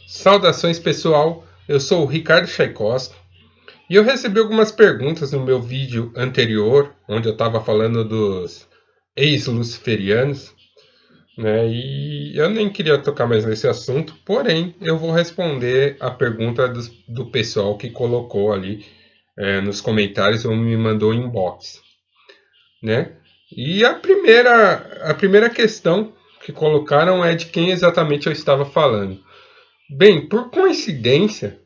Saudações pessoal, eu sou o Ricardo Tchaikovsky e eu recebi algumas perguntas no meu vídeo anterior, onde eu estava falando dos ex-luciferianos, né? E eu nem queria tocar mais nesse assunto, porém eu vou responder a pergunta do pessoal que colocou ali nos comentários ou me mandou inbox, né? E a primeira questão que colocaram é de quem exatamente eu estava falando. Bem, por coincidência,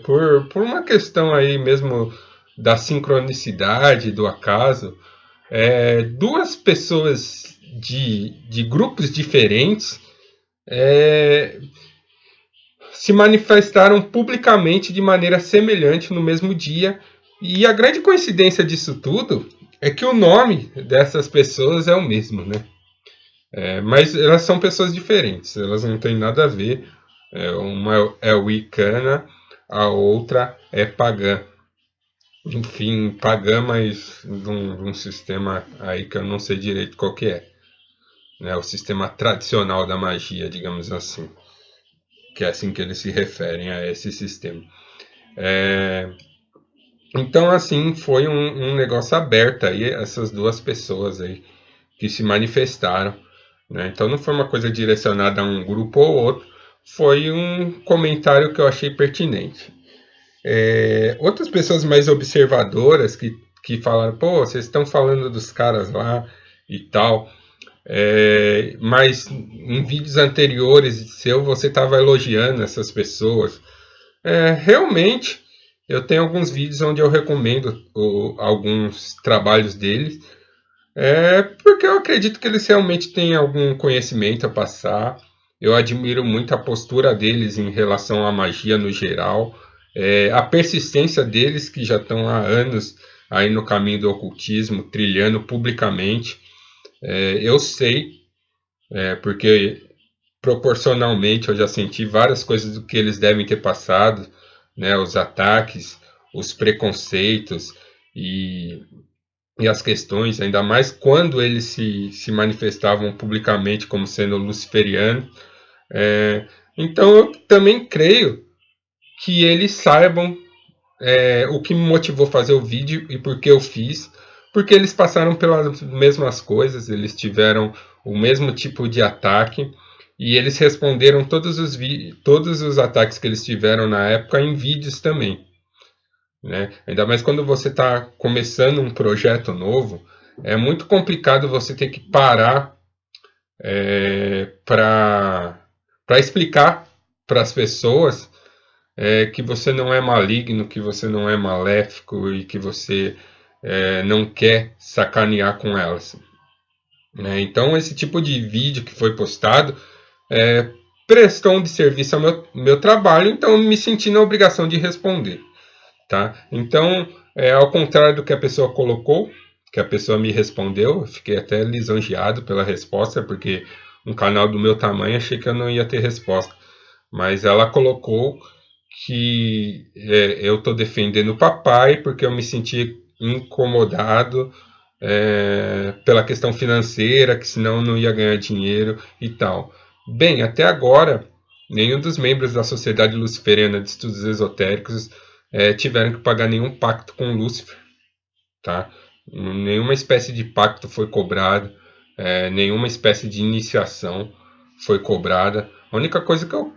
por uma questão aí mesmo da sincronicidade, do acaso, duas pessoas de grupos diferentes é, se manifestaram publicamente de maneira semelhante no mesmo dia. E a grande coincidência disso tudo é que o nome dessas pessoas é o mesmo, né? Mas elas são pessoas diferentes, elas não têm nada a ver. Uma é wicana, a outra é pagã. Enfim, pagã, mas de um sistema aí que eu não sei direito qual que é. Né? O sistema tradicional da magia, digamos assim. Que é assim que eles se referem a esse sistema. Então, assim, foi um negócio aberto aí, essas duas pessoas aí que se manifestaram. Né? Então não foi uma coisa direcionada a um grupo ou outro, foi um comentário que eu achei pertinente. Outras pessoas mais observadoras que falaram, pô, vocês estão falando dos caras lá e tal, mas em vídeos anteriores seu você estava elogiando essas pessoas. Realmente, eu tenho alguns vídeos onde eu recomendo alguns trabalhos deles, porque eu acredito que eles realmente têm algum conhecimento a passar. Eu admiro muito a postura deles em relação à magia no geral, a persistência deles que já estão há anos aí no caminho do ocultismo, trilhando publicamente. Eu sei, porque proporcionalmente eu já senti várias coisas do que eles devem ter passado, né, os ataques, os preconceitos e e as questões, ainda mais quando eles se manifestavam publicamente como sendo luciferianos. Então eu também creio que eles saibam o que me motivou a fazer o vídeo e por que eu fiz, porque eles passaram pelas mesmas coisas, eles tiveram o mesmo tipo de ataque e eles responderam todos os ataques que eles tiveram na época em vídeos também. Né? Ainda mais quando você está começando um projeto novo, é muito complicado você ter que parar para explicar para as pessoas que você não é maligno, que você não é maléfico e que você não quer sacanear com elas. Né? Então, esse tipo de vídeo que foi postado prestou um desserviço ao meu trabalho, então eu me senti na obrigação de responder. Tá? Então, ao contrário do que a pessoa colocou, que a pessoa me respondeu, eu fiquei até lisonjeado pela resposta, porque um canal do meu tamanho achei que eu não ia ter resposta. Mas ela colocou que eu estou defendendo o papai porque eu me senti incomodado pela questão financeira, que senão eu não ia ganhar dinheiro e tal. Bem, até agora, nenhum dos membros da Sociedade Luciferiana de Estudos Esotéricos tiveram que pagar nenhum pacto com Lúcifer, tá? Nenhuma espécie de pacto foi cobrado, nenhuma espécie de iniciação foi cobrada. A única coisa que eu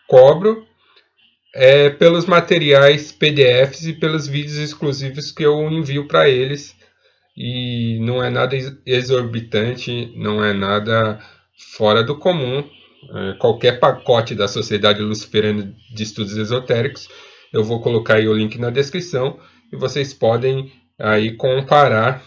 cobro é pelos materiais PDFs e pelos vídeos exclusivos que eu envio para eles. E não é nada exorbitante, não é nada fora do comum. Qualquer pacote da Sociedade Luciferiana de Estudos Esotéricos, eu vou colocar aí o link na descrição e vocês podem aí comparar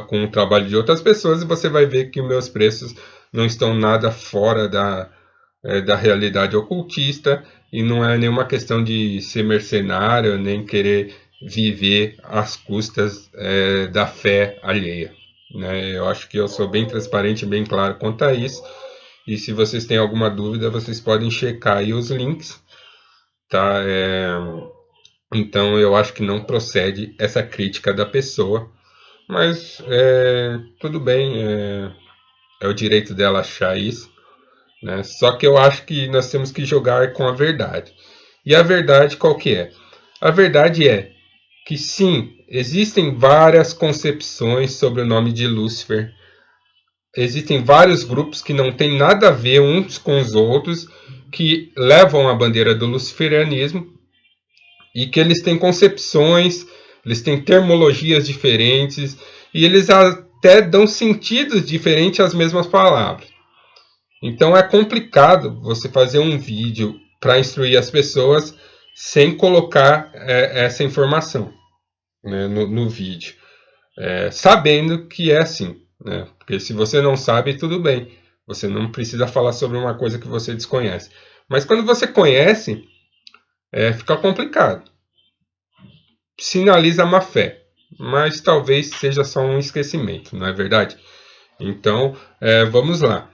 com o trabalho de outras pessoas e você vai ver que meus preços não estão nada fora da realidade ocultista e não é nenhuma questão de ser mercenário nem querer viver às custas da fé alheia. Né? Eu acho que eu sou bem transparente e bem claro quanto a isso. E se vocês têm alguma dúvida, vocês podem checar aí os links. Tá? Então eu acho que não procede essa crítica da pessoa. Mas tudo bem, é o direito dela achar isso. né? Só que eu acho que nós temos que jogar com a verdade. E a verdade qual que é? A verdade é que sim, existem várias concepções sobre o nome de Lúcifer. Existem vários grupos que não têm nada a ver uns com os outros, que levam a bandeira do luciferianismo e que eles têm concepções, eles têm termologias diferentes e eles até dão sentidos diferentes às mesmas palavras. Então é complicado você fazer um vídeo para instruir as pessoas sem colocar essa informação, né, no vídeo, sabendo que é assim, né? Porque se você não sabe, tudo bem, você não precisa falar sobre uma coisa que você desconhece. Mas quando você conhece, fica complicado. Sinaliza má fé, mas talvez seja só um esquecimento, não é verdade? Então, vamos lá.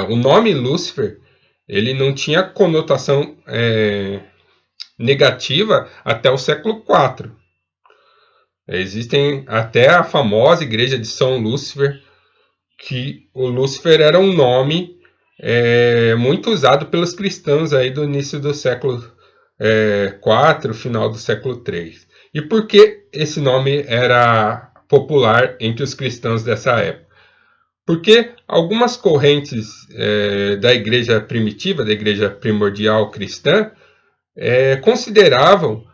O nome Lúcifer, ele não tinha conotação negativa até o século IV. Existem até a famosa igreja de São Lúcifer, que o Lúcifer era um nome muito usado pelos cristãos aí do início do século IV, final do século III. E por que esse nome era popular entre os cristãos dessa época? Porque algumas correntes da igreja primitiva, da igreja primordial cristã, consideravam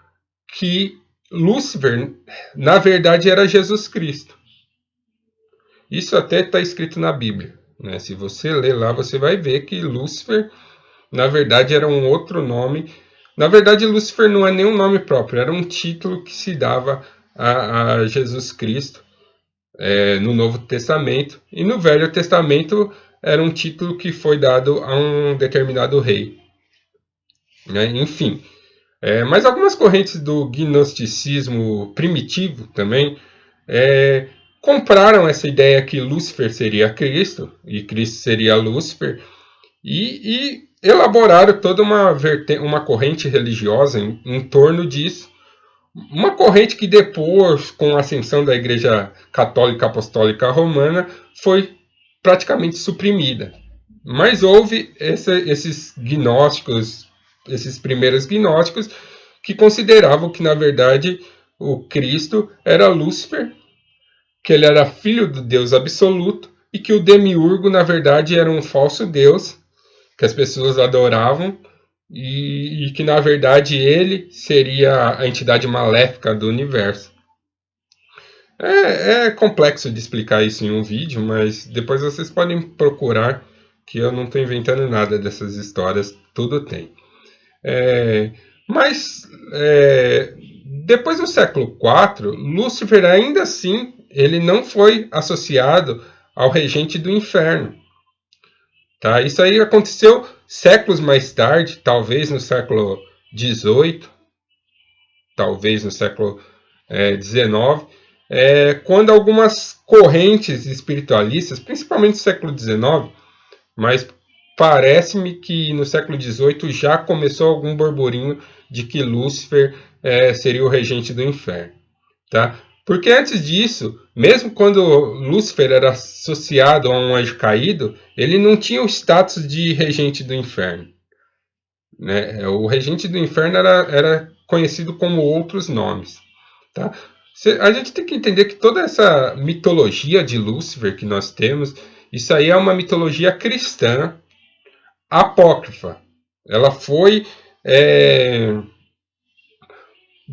que Lúcifer, na verdade, era Jesus Cristo. Isso até está escrito na Bíblia, né? Se você ler lá, você vai ver que Lúcifer, na verdade, era um outro nome. Na verdade, Lúcifer não é nenhum nome próprio, era um título que se dava a Jesus Cristo no Novo Testamento. E no Velho Testamento era um título que foi dado a um determinado rei, né? Enfim, mas algumas correntes do gnosticismo primitivo também compraram essa ideia que Lúcifer seria Cristo e Cristo seria Lúcifer e elaboraram toda uma corrente religiosa em torno disso. Uma corrente que depois, com a ascensão da Igreja Católica Apostólica Romana, foi praticamente suprimida. Mas houve esses gnósticos, esses primeiros gnósticos, que consideravam que, na verdade, o Cristo era Lúcifer, que ele era filho do Deus absoluto e que o demiurgo, na verdade, era um falso Deus que as pessoas adoravam e que, na verdade, ele seria a entidade maléfica do universo. É complexo de explicar isso em um vídeo, mas depois vocês podem procurar, que eu não estou inventando nada dessas histórias, tudo tem. Mas depois do século IV, Lúcifer ainda assim ele não foi associado ao regente do inferno. Tá? Isso aí aconteceu séculos mais tarde, talvez no século XVIII, talvez no século XIX, quando algumas correntes espiritualistas, principalmente no século XIX, mas parece-me que no século XVIII já começou algum burburinho de que Lúcifer seria o regente do inferno. Tá? Porque antes disso, mesmo quando Lúcifer era associado a um anjo caído, ele não tinha o status de regente do inferno. Né? O regente do inferno era conhecido como outros nomes. Tá? A gente tem que entender que toda essa mitologia de Lúcifer que nós temos, isso aí é uma mitologia cristã apócrifa. Ela foi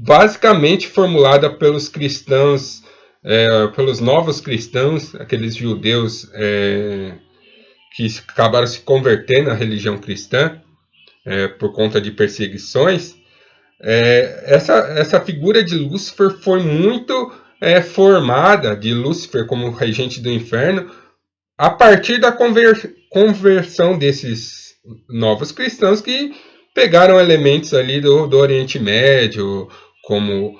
basicamente formulada pelos cristãos, pelos novos cristãos, aqueles judeus que acabaram se convertendo à religião cristã por conta de perseguições. Essa figura de Lúcifer foi muito formada, de Lúcifer como regente do inferno, a partir da conversão desses novos cristãos que pegaram elementos ali do Oriente Médio, como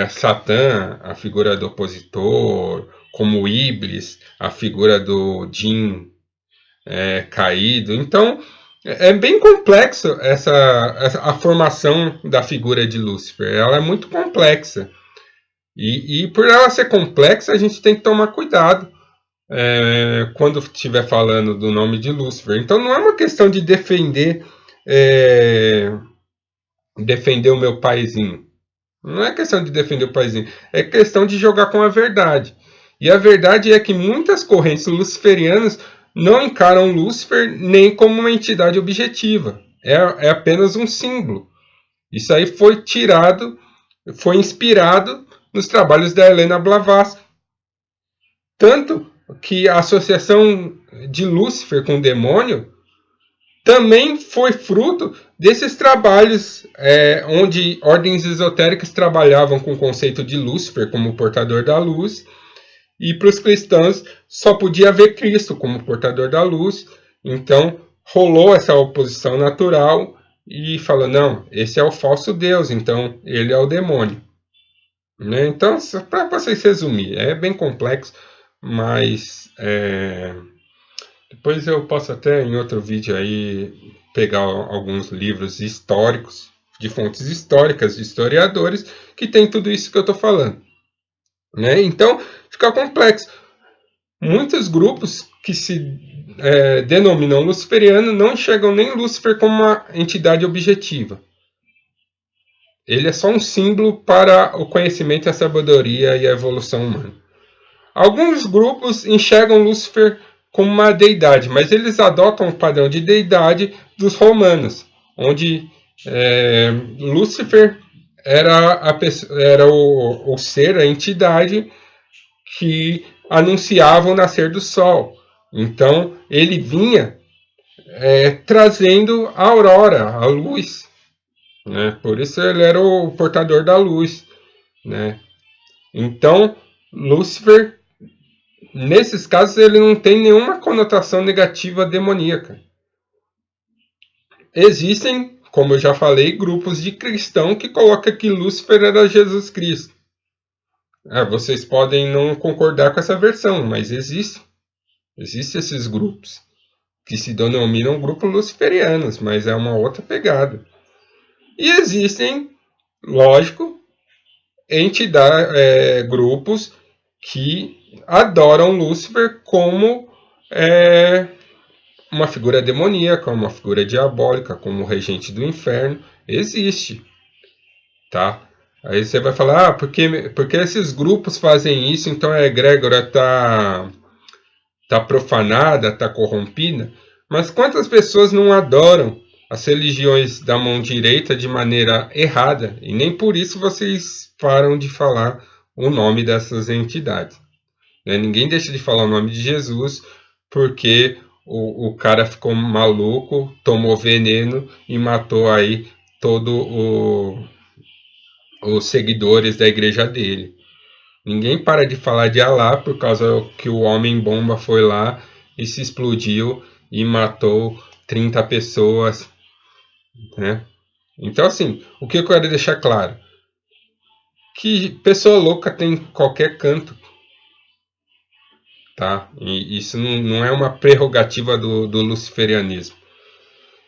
Satã, a figura do opositor, como Iblis, a figura do Jin caído. Então, é bem complexo a formação da figura de Lúcifer. Ela é muito complexa. E por ela ser complexa, a gente tem que tomar cuidado quando estiver falando do nome de Lúcifer. Então não é uma questão de defender o meu paizinho. Não é questão de defender o paizinho. É questão de jogar com a verdade. E a verdade é que muitas correntes luciferianas não encaram Lúcifer nem como uma entidade objetiva. É apenas um símbolo. Isso aí foi inspirado nos trabalhos da Helena Blavatsky. Tanto que a associação de Lúcifer com o demônio também foi fruto desses trabalhos onde ordens esotéricas trabalhavam com o conceito de Lúcifer como portador da luz, e para os cristãos só podia ver Cristo como portador da luz. Então rolou essa oposição natural e falou, não, esse é o falso Deus, então ele é o demônio. Né? Então, para vocês resumir, é bem complexo, mas depois eu posso até em outro vídeo aí pegar alguns livros históricos, de fontes históricas, de historiadores, que tem tudo isso que eu estou falando. Né? Então, fica complexo. Muitos grupos que se denominam luciferiano não enxergam nem Lúcifer como uma entidade objetiva. Ele é só um símbolo para o conhecimento, a sabedoria e a evolução humana. Alguns grupos enxergam Lúcifer como uma deidade, mas eles adotam o padrão de deidade dos romanos, onde Lúcifer era o ser, a entidade que anunciava o nascer do sol. Então ele vinha trazendo a aurora, a luz. Né? Por isso ele era o portador da luz. Né? Então Lúcifer, nesses casos, ele não tem nenhuma conotação negativa demoníaca. Existem, como eu já falei, grupos de cristãos que colocam que Lúcifer era Jesus Cristo. Vocês podem não concordar com essa versão, mas existem esses grupos que se denominam grupos luciferianos, mas é uma outra pegada. E existem, lógico, grupos que adoram Lúcifer como uma figura demoníaca, uma figura diabólica, como o regente do inferno. Existe, tá? Aí você vai falar, porque esses grupos fazem isso, então a egrégora tá profanada, tá corrompida. Mas quantas pessoas não adoram as religiões da mão direita de maneira errada? E nem por isso vocês param de falar o nome dessas entidades. Né? Ninguém deixa de falar o nome de Jesus porque o cara ficou maluco, tomou veneno e matou aí todos os seguidores da igreja dele. Ninguém para de falar de Alá por causa que o homem-bomba foi lá e se explodiu e matou 30 pessoas. Né? Então, assim, o que eu quero deixar claro? Que pessoa louca tem em qualquer canto. Tá? E isso não é uma prerrogativa do luciferianismo.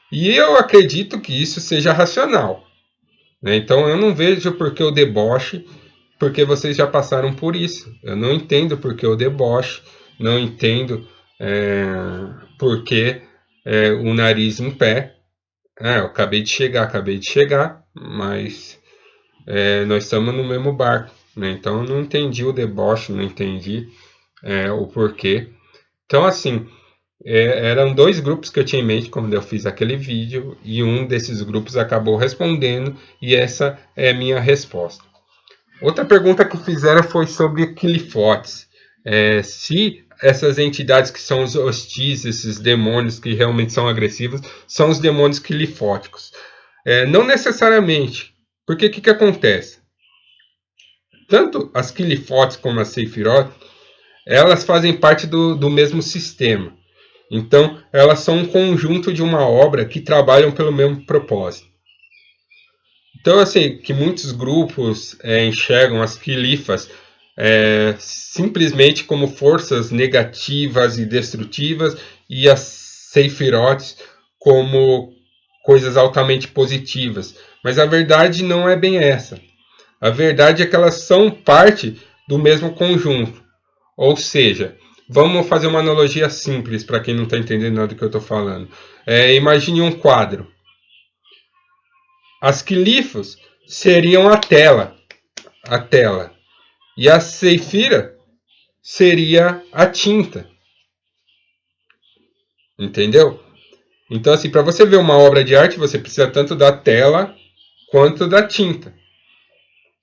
E eu acredito que isso seja racional. Né? Então eu não vejo por que o deboche, porque vocês já passaram por isso. Eu não entendo por que o deboche, não entendo por que o nariz em pé. Eu acabei de chegar, mas nós estamos no mesmo barco. Né? Então eu não entendi o deboche, não entendi o porquê. Então, assim, eram dois grupos que eu tinha em mente quando eu fiz aquele vídeo, e um desses grupos acabou respondendo, e essa é a minha resposta. Outra pergunta que fizeram foi sobre Qliphothes. Se essas entidades que são os hostis, esses demônios que realmente são agressivos, são os demônios qlifóticos. Não necessariamente, porque o que acontece? Tanto as Qliphothes como as Sephiroth, elas fazem parte do mesmo sistema. Então, elas são um conjunto de uma obra que trabalham pelo mesmo propósito. Então, assim, que muitos grupos enxergam as Qlifas simplesmente como forças negativas e destrutivas, e as Sephiroth como coisas altamente positivas. Mas a verdade não é bem essa. A verdade é que elas são parte do mesmo conjunto. Ou seja, Vamos fazer uma analogia simples para quem não está entendendo nada do que eu estou falando. Imagine um quadro. As Qlifos seriam a tela. E a Sephira seria a tinta. Entendeu? Então, assim, para você ver uma obra de arte, você precisa tanto da tela quanto da tinta.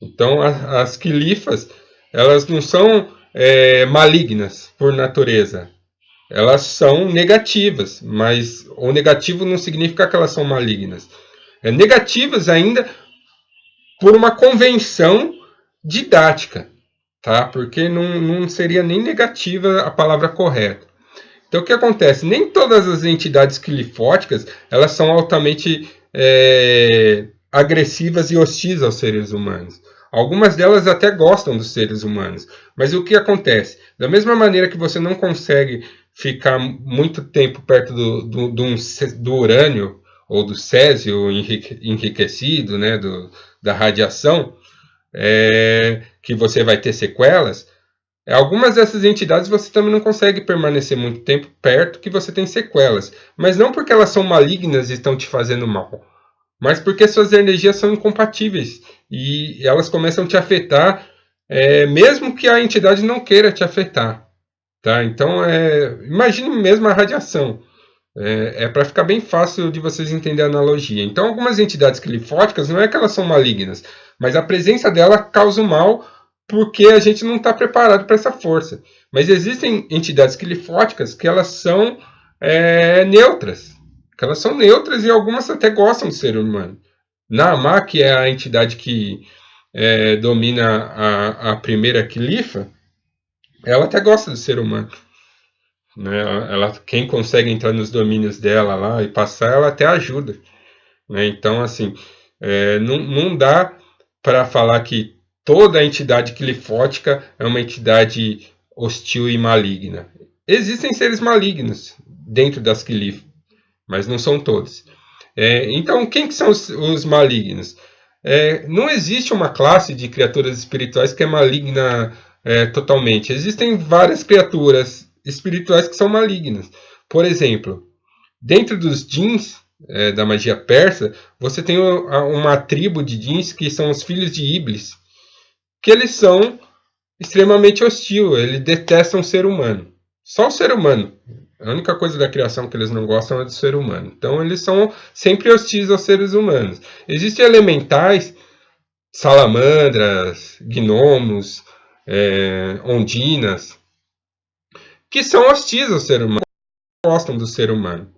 Então, as Qlifas, elas não são malignas por natureza. Elas são negativas, mas o negativo não significa que elas são malignas. Negativas ainda por uma convenção didática, tá? Porque não seria nem negativa a palavra correta. Então, o que acontece? Nem todas as entidades clifóticas elas são altamente agressivas e hostis aos seres humanos. Algumas delas até gostam dos seres humanos. Mas o que acontece? Da mesma maneira que você não consegue ficar muito tempo perto do urânio ou do césio enriquecido, né, da radiação, que você vai ter sequelas, algumas dessas entidades você também não consegue permanecer muito tempo perto que você tem sequelas. Mas não porque elas são malignas e estão te fazendo mal, mas porque suas energias são incompatíveis e elas começam a te afetar, mesmo que a entidade não queira te afetar. Tá? Então, imagine mesmo a radiação. Para ficar bem fácil de vocês entenderem a analogia. Então, algumas entidades clifóticas não é que elas são malignas, mas a presença dela causa mal porque a gente não está preparado para essa força. Mas existem entidades clifóticas que elas são neutras. Que elas são neutras e algumas até gostam do ser humano. Naamá, que é a entidade que domina a primeira Qlifa, ela até gosta do ser humano. Né? Quem consegue entrar nos domínios dela lá e passar, ela até ajuda. Né? Então, assim, não dá para falar que toda entidade clifótica é uma entidade hostil e maligna. Existem seres malignos dentro das Qlif, mas não são todos. Então, quem que são os malignos? Não existe uma classe de criaturas espirituais que é maligna totalmente. Existem várias criaturas espirituais que são malignas. Por exemplo, dentro dos djinns da magia persa, você tem uma tribo de djinns que são os filhos de Iblis, que eles são extremamente hostil, eles detestam o ser humano. Só o ser humano. A única coisa da criação que eles não gostam é do ser humano. Então eles são sempre hostis aos seres humanos. Existem elementais, salamandras, gnomos, ondinas, que são hostis ao ser humano, não gostam do ser humano.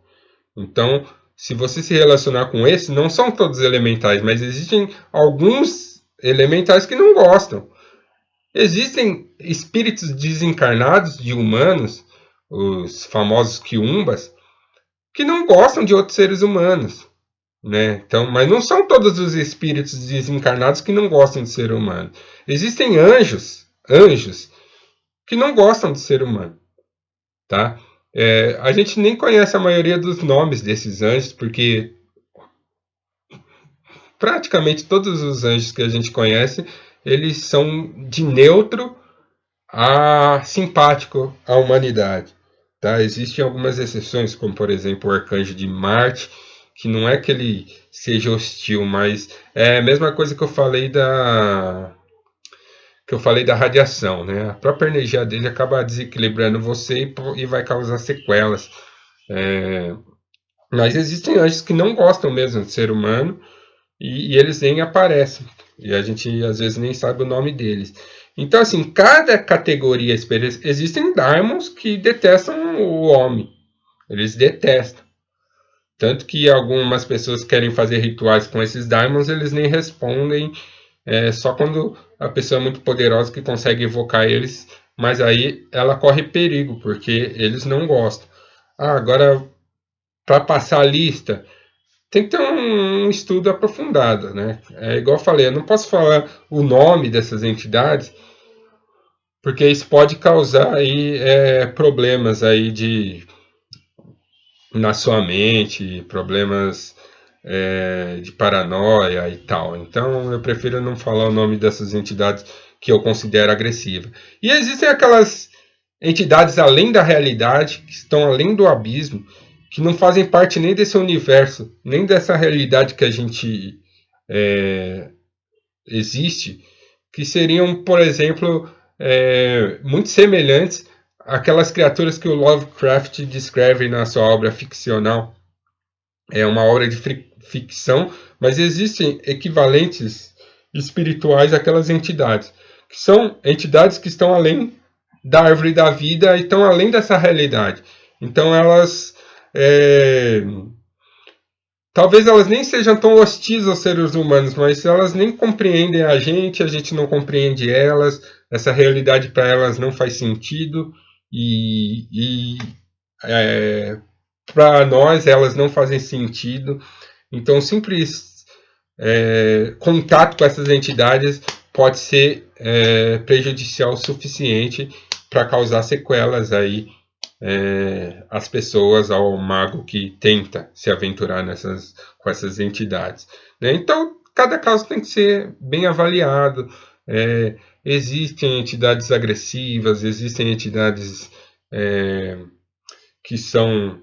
Então, se você se relacionar com esse, não são todos elementais, mas existem alguns elementais que não gostam. Existem espíritos desencarnados de humanos, os famosos quiumbas, que não gostam de outros seres humanos. Né? Então, mas não são todos os espíritos desencarnados que não gostam de ser humano. Existem anjos que não gostam de ser humano. Tá? A gente nem conhece a maioria dos nomes desses anjos, porque praticamente todos os anjos que a gente conhece, eles são de neutro a simpático à humanidade. Tá? Existem algumas exceções, como por exemplo o arcanjo de Marte, que não é que ele seja hostil, mas é a mesma coisa que eu falei da radiação, né? A própria energia dele acaba desequilibrando você e vai causar sequelas. Mas existem anjos que não gostam mesmo de ser humano e eles nem aparecem. E a gente às vezes nem sabe o nome deles. Então, assim, cada categoria existem daimons que detestam o homem. Eles detestam. Tanto que algumas pessoas querem fazer rituais com esses daimons, eles nem respondem. Só quando a pessoa é muito poderosa que consegue evocar eles. Mas aí ela corre perigo, porque eles não gostam. Agora, para passar a lista, tem que ter um estudo aprofundado, né? Igual eu falei, eu não posso falar o nome dessas entidades, porque isso pode causar aí, problemas aí na sua mente, problemas de paranoia e tal. Então eu prefiro não falar o nome dessas entidades que eu considero agressivas. E existem aquelas entidades além da realidade, que estão além do abismo, que não fazem parte nem desse universo, nem dessa realidade que a gente existe, que seriam, por exemplo, muito semelhantes àquelas criaturas que o Lovecraft descreve na sua obra ficcional. É uma obra de ficção, mas existem equivalentes espirituais àquelas entidades, que são entidades que estão além da árvore da vida e estão além dessa realidade. Então elas talvez elas nem sejam tão hostis aos seres humanos, mas elas nem compreendem a gente não compreende elas, essa realidade para elas não faz sentido e para nós elas não fazem sentido. Então, simples contato com essas entidades pode ser prejudicial o suficiente para causar sequelas aí as pessoas, ao mago que tenta se aventurar com essas entidades. Né? Então, cada caso tem que ser bem avaliado. Existem entidades agressivas, existem entidades que são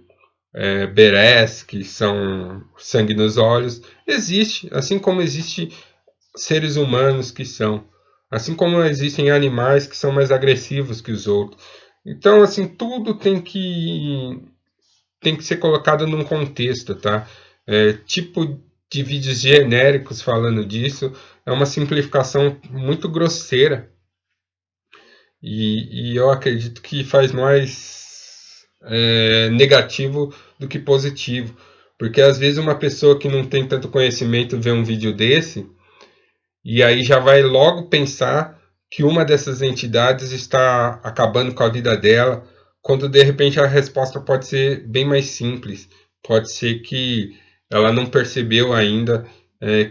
berés, que são sangue nos olhos. Existe, assim como existe seres humanos que são. Assim como existem animais que são mais agressivos que os outros. Então, assim, tudo tem que ser colocado num contexto, tá? Tipo de vídeos genéricos falando disso é uma simplificação muito grosseira e eu acredito que faz mais negativo do que positivo, porque às vezes uma pessoa que não tem tanto conhecimento vê um vídeo desse e aí já vai logo pensar que uma dessas entidades está acabando com a vida dela, quando de repente a resposta pode ser bem mais simples. Pode ser que ela não percebeu ainda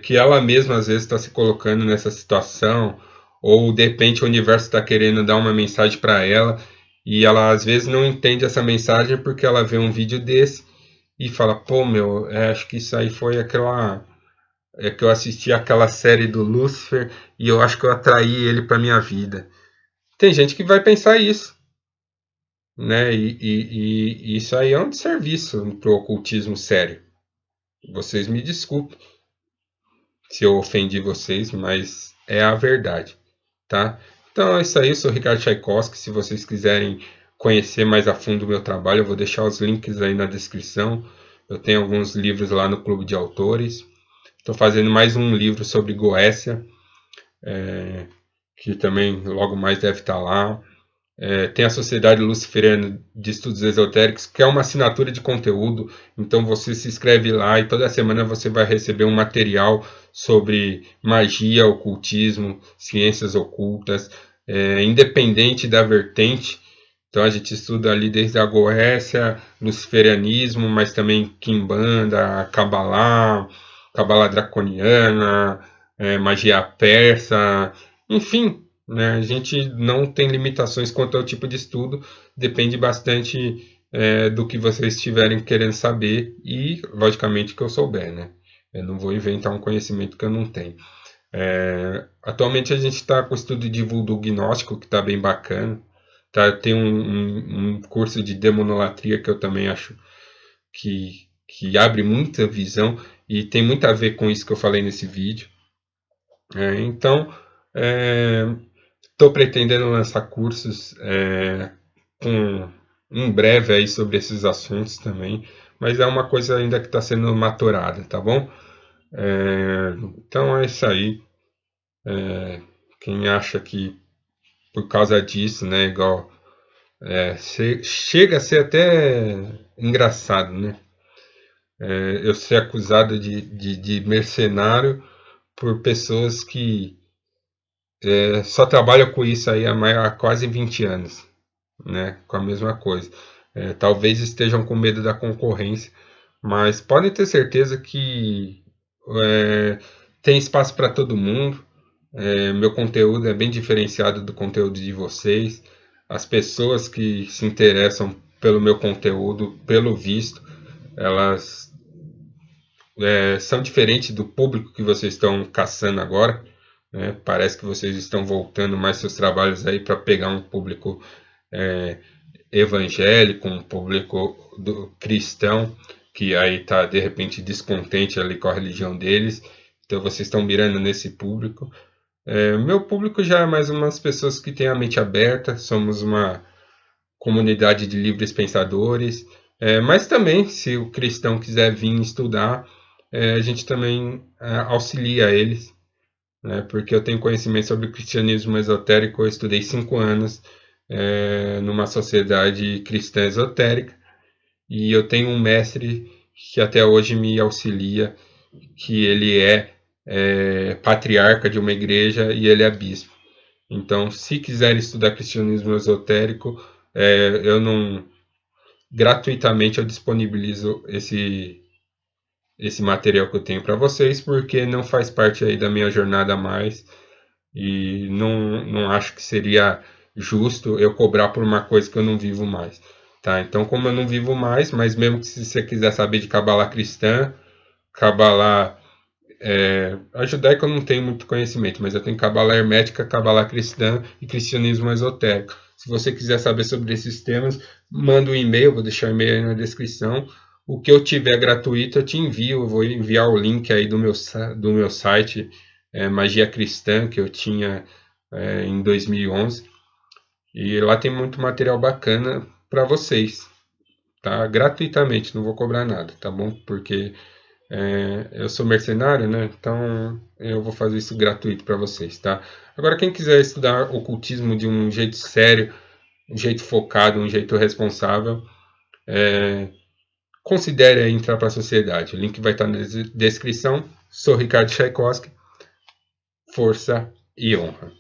que ela mesma às vezes está se colocando nessa situação, ou de repente o universo está querendo dar uma mensagem para ela e ela às vezes não entende essa mensagem porque ela vê um vídeo desse e fala: pô, meu, acho que isso aí foi aquela que eu assisti aquela série do Lucifer e eu acho que eu atraí ele para minha vida. Tem gente que vai pensar isso, né? E isso aí é um desserviço para o ocultismo sério. Vocês me desculpem se eu ofendi vocês, mas é a verdade, tá? Então é isso aí, eu sou o Ricardo Tchaikovsky. Se vocês quiserem conhecer mais a fundo o meu trabalho, eu vou deixar os links aí na descrição. Eu tenho alguns livros lá no Clube de Autores. Estou fazendo mais um livro sobre Goécia, que também logo mais deve estar lá. Tem a Sociedade Luciferiana de Estudos Esotéricos, que é uma assinatura de conteúdo. Então você se inscreve lá e toda semana você vai receber um material sobre magia, ocultismo, ciências ocultas, independente da vertente. Então a gente estuda ali desde a Goécia, luciferianismo, mas também Quimbanda, Kabbalah, Cabala draconiana, magia persa, enfim, né, a gente não tem limitações quanto ao tipo de estudo, depende bastante do que vocês estiverem querendo saber e, logicamente, que eu souber, né? Eu não vou inventar um conhecimento que eu não tenho. Atualmente a gente está com o estudo de voodoo gnóstico, que está bem bacana. Tá? Tem um curso de demonolatria que eu também acho que abre muita visão e tem muito a ver com isso que eu falei nesse vídeo. Então, estou pretendendo lançar cursos em breve aí sobre esses assuntos também, mas é uma coisa ainda que está sendo maturada, tá bom? Então é isso aí. Quem acha que por causa disso, né, igual chega a ser até engraçado, né? Eu ser acusado de mercenário por pessoas que só trabalham com isso aí há quase 20 anos, né? Com a mesma coisa. Talvez estejam com medo da concorrência, mas podem ter certeza que tem espaço para todo mundo. Meu conteúdo é bem diferenciado do conteúdo de vocês. As pessoas que se interessam pelo meu conteúdo, pelo visto, elas são diferentes do público que vocês estão caçando agora. Né? Parece que vocês estão voltando mais seus trabalhos aí para pegar um público evangélico, um público cristão, que aí está de repente descontente ali com a religião deles. Então vocês estão mirando nesse público. Meu público já é mais umas pessoas que têm a mente aberta, somos uma comunidade de livres pensadores, mas também, se o cristão quiser vir estudar, a gente também auxilia eles, né, porque eu tenho conhecimento sobre o cristianismo esotérico, eu estudei 5 anos numa sociedade cristã esotérica, e eu tenho um mestre que até hoje me auxilia, que ele é patriarca de uma igreja e ele é bispo. Então, se quiser estudar cristianismo esotérico, eu não gratuitamente eu disponibilizo esse material que eu tenho para vocês, porque não faz parte aí da minha jornada mais e não acho que seria justo eu cobrar por uma coisa que eu não vivo mais. Tá? Então, como eu não vivo mais, mas mesmo que se você quiser saber de Cabala cristã, Cabala a judaica eu não tenho muito conhecimento, mas eu tenho Cabala hermética, Cabala cristã e cristianismo esotérico. Se você quiser saber sobre esses temas, manda um e-mail, vou deixar o e-mail aí na descrição. O que eu tiver gratuito eu te envio, eu vou enviar o link aí do meu site Magia Cristã, que eu tinha em 2011. E lá tem muito material bacana para vocês, tá? Gratuitamente, não vou cobrar nada, tá bom? Porque eu sou mercenário, né? Então eu vou fazer isso gratuito para vocês, tá? Agora, quem quiser estudar ocultismo de um jeito sério, um jeito focado, um jeito responsável, considere entrar para a sociedade. O link vai estar na descrição. Sou Ricardo Tchaikovsky. Força e honra.